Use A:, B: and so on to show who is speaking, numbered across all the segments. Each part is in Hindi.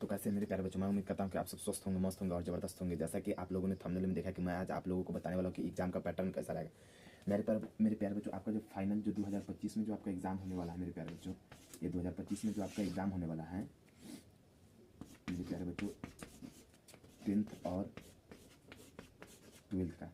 A: तो कैसे मेरे प्यारे बच्चों, मैं उम्मीद करता हूँ कि आप सब स्वस्थ होंगे, मस्त होंगे और ज़बरदस्त होंगे। जैसा कि आप लोगों ने थंबनेल में देखा कि मैं आज आप लोगों को बताने वाला हूँ कि एग्जाम का पैटर्न कैसा रहेगा। मेरे प्यारे बच्चों, आपका जो फाइनल जो 2025 में जो आपका एग्ज़ाम होने वाला है मेरे प्यारे बच्चों, ये 2025 में जो आपका एग्ज़ाम होने वाला है मेरे प्यारे बच्चों, 10th और 12th का।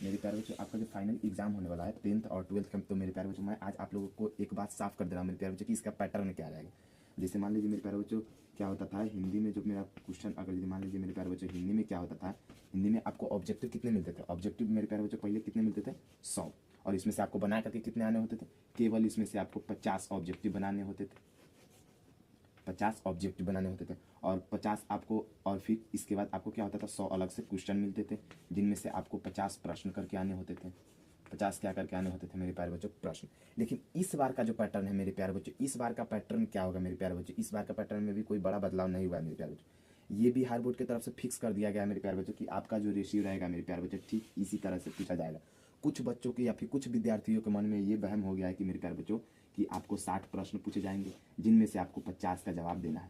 A: मेरे प्यारे बच्चों, आपका जो फाइनल एग्जाम होने वाला है 10th और 12th का, तो मेरे प्यारे बच्चों मैं आज आप लोगों को एक बात साफ कर दे रहा हूँ मेरे प्यारे बच्चों कि इसका पैटर्न क्या रहेगा। जैसे मान लीजिए मेरे प्यारे बच्चों, क्या होता था हिंदी में जो मेरा क्वेश्चन, अगर यदि मान लीजिए मेरे प्यारे बच्चों हिंदी में क्या होता था, हिंदी में आपको ऑब्जेक्टिव कितने मिलते थे? ऑब्जेक्टिव मेरे प्यारे बच्चों पहले कितने मिलते थे? 100। और इसमें से आपको बना करके कितने आने होते थे? केवल इसमें से आपको 50 ऑब्जेक्टिव बनाने होते थे, 50 ऑब्जेक्टिव बनाने होते थे। और 50 आपको, और फिर इसके बाद आपको क्या होता था, 100 अलग से क्वेश्चन मिलते थे, जिनमें से आपको 50 प्रश्न करके आने होते थे। 50 क्या करके आने होते थे मेरे प्यारे बच्चों? प्रश्न। लेकिन इस बार का जो पैटर्न है मेरे प्यारे बच्चों, इस बार का पैटर्न क्या होगा मेरे प्यारे बच्चों? इस बार का पैटर्न में भी कोई बड़ा बदलाव नहीं हुआ है मेरे प्यारे बच्चों। ये बिहार बोर्ड की तरफ से फिक्स कर दिया गया है मेरे प्यारे बच्चों कि आपका जो रेशियो रहेगा मेरे प्यारे बच्चों, ठीक इसी तरह से पूछा जाएगा। कुछ बच्चों के या फिर कुछ विद्यार्थियों के मन में ये वहम हो गया है कि मेरे प्यारे बच्चों कि आपको 60 प्रश्न पूछे जाएंगे, जिनमें से आपको 50 का जवाब देना है।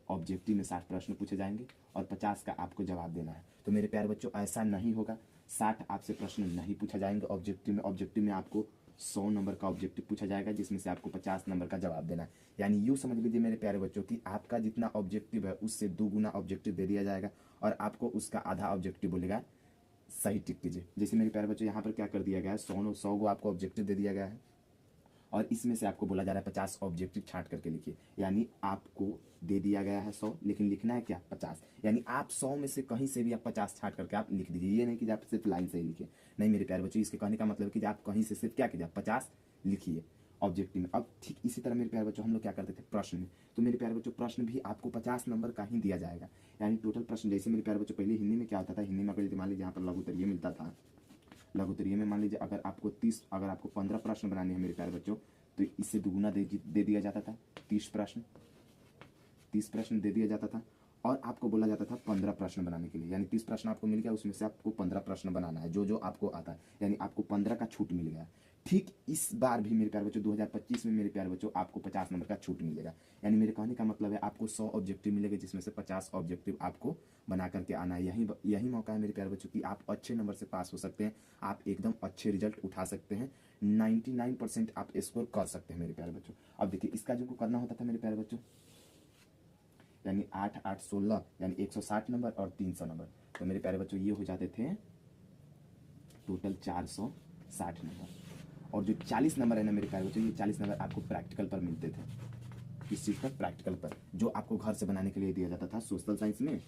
A: ऑब्जेक्टिव में 60 प्रश्न पूछे जाएंगे और 50 का आपको जवाब देना है। तो मेरे प्यारे बच्चों ऐसा नहीं होगा, 60 आपसे प्रश्न नहीं पूछा जाएंगे ऑब्जेक्टिव में। ऑब्जेक्टिव में आपको 100 नंबर का ऑब्जेक्टिव पूछा जाएगा, जिसमें से आपको 50 नंबर का जवाब देना है। यानी यूँ समझ लीजिए मेरे प्यारे बच्चों कि आपका जितना ऑब्जेक्टिव है उससे 2 गुना ऑब्जेक्टिव दे दिया जाएगा और आपको उसका आधा ऑब्जेक्टिव बोलेगा सही टिक कीजिए। जैसे मेरे प्यारे बच्चों यहाँ पर क्या कर दिया गया है, 100 को आपको ऑब्जेक्टिव दे दिया गया है और इसमें से आपको बोला जा रहा है 50 ऑब्जेक्टिव छांट करके लिखिए। यानी आपको दे दिया गया है 100, लेकिन लिखना है क्या? 50। यानी आप 100 में से कहीं से भी आप 50 छांट करके आप लिख दीजिए। ये नहीं कि आप सिर्फ लाइन से ही लिखिए, नहीं मेरे प्यारे बच्चों, इसके कहने का मतलब है कि आप कहीं से सिर्फ क्या कीजिए, 50 लिखिए ऑब्जेक्टिव में। अब ठीक इसी तरह मेरे प्यारे बच्चों हम लोग क्या करते थे प्रश्न में, तो मेरे प्यारे बच्चों प्रश्न भी आपको 50 नंबर का ही दिया जाएगा। यानी टोटल प्रश्न, जैसे मेरे प्यारे बच्चों पहले हिंदी में क्या होता था, हिंदी में अगर मान लीजिए यहाँ पर लघु उत्तरीय मिलता था, लघु उत्तरीय में मान लीजिए अगर आपको 15 प्रश्न बनाने हैं मेरे प्यारे बच्चों, तो इससे दुगुना दे दिया जाता था, 30 प्रश्न, 30 प्रश्न दे दिया जाता था। और आपको बोला जाता था 15 प्रश्न बनाने के लिए। यानी 30 प्रश्न आपको मिल गया, उसमें से आपको 15 प्रश्न बनाना है, जो जो आपको आता है। यानी आपको 15 का छूट मिल गया। ठीक इस बार भी मेरे प्यारे बच्चों 2025 में मेरे प्यारे बच्चों आपको 50 नंबर का छूट मिलेगा। यानी मेरे कहने का मतलब है आपको 100 ऑब्जेक्टिव मिलेगा, जिसमें से 50 ऑब्जेक्टिव आपको बना करके आना है। यही मौका है मेरे प्यारे बच्चों कि आप अच्छे नंबर से पास हो सकते हैं, आप एकदम अच्छे रिजल्ट उठा सकते हैं, 99% आप स्कोर कर सकते हैं मेरे प्यारे बच्चों। अब देखिए इसका जो करना होता था मेरे प्यारे बच्चों, यानी 8 8 16, यानी 160 नंबर और 300 नंबर, तो मेरे प्यारे बच्चों ये हो जाते थे टोटल 460 नंबर। और जो 40 नंबर है ना मेरे प्यारे बच्चों, ये 40 नंबर आपको प्रैक्टिकल पर मिलते थे। किस चीज़ पर? प्रैक्टिकल पर, जो आपको घर से बनाने के लिए दिया जाता था सोशल साइंस में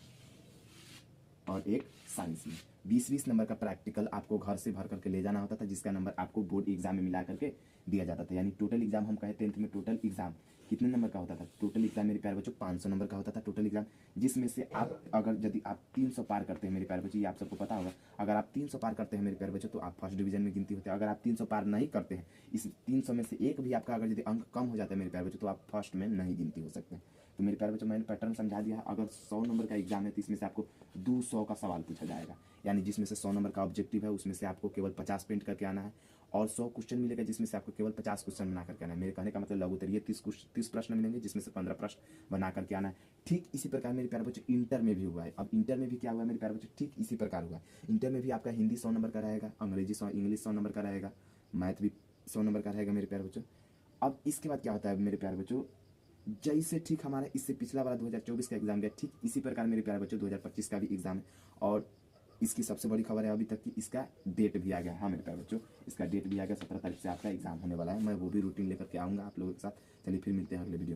A: और एक साइंस में। 20-20 नंबर का प्रैक्टिकल आपको घर से भर करके ले जाना होता था, जिसका नंबर आपको बोर्ड एग्जाम में मिला करके दिया जाता था। यानी टोटल एग्जाम हम कहे 10th में टोटल एग्जाम कितने नंबर का होता था? टोटल एग्जाम मेरे प्यारे बच्चों 500 नंबर का होता था टोटल एग्जाम, जिसमें से आप अगर यदि आप 300 पार करते हैं मेरे प्यारे बच्चों, ये आप सबको पता होगा, अगर आप 300 पार करते हैं मेरे प्यारे बच्चों तो आप फर्स्ट डिवीजन में गिनती होते हैं। अगर आप 300 पार नहीं करते हैं, इस 300 में से एक भी आपका अगर यदि अंक कम हो जाता है मेरे प्यारे बच्चों, तो आप फर्स्ट में नहीं गिनती हो सकते हैं। तो मेरे प्यारे बच्चों मैंने पैटर्न समझा दिया है। अगर 100 नंबर का एग्जाम है तो इसमें से आपको 200 का सवाल पूछा जाएगा, यानी जिसमें से 100 नंबर का ऑब्जेक्टिव है उसमें से आपको केवल 50 प्रिंट करके आना है, और 100 क्वेश्चन मिलेगा जिसमें से आपको केवल 50 क्वेश्चन बना करके आना है। मेरे कहने का मतलब लघु उत्तरीय 30 प्रश्न मिलेंगे, जिसमें से 15 प्रश्न बना करके आना है। ठीक इसी प्रकार मेरे प्यारे बच्चों इंटर में भी हुआ है। अब इंटर में भी क्या हुआ है मेरे प्यारे बच्चों, ठीक इसी प्रकार हुआ है। इंटर में भी आपका हिंदी 100 नंबर का रहेगा, इंग्लिश 100 नंबर का रहेगा, मैथ भी 100 नंबर का रहेगा मेरे प्यारे बच्चों। अब इसके बाद क्या होता है मेरे प्यारे बच्चों, जैसे ठीक हमारा इससे पिछला वाला 2024 का एग्जाम गया, ठीक इसी प्रकार मेरे प्यारे बच्चों 2025 का भी एग्जाम है। और इसकी सबसे बड़ी खबर है अभी तक कि इसका डेट भी आ गया। हाँ मेरे प्यारे बच्चों, इसका डेट भी आ गया, 17 तारीख से आपका एग्जाम होने वाला है। मैं वो भी रूटीन लेकर के आऊँगा आप लोगों के साथ। चलिए फिर मिलते हैं अगले वीडियो।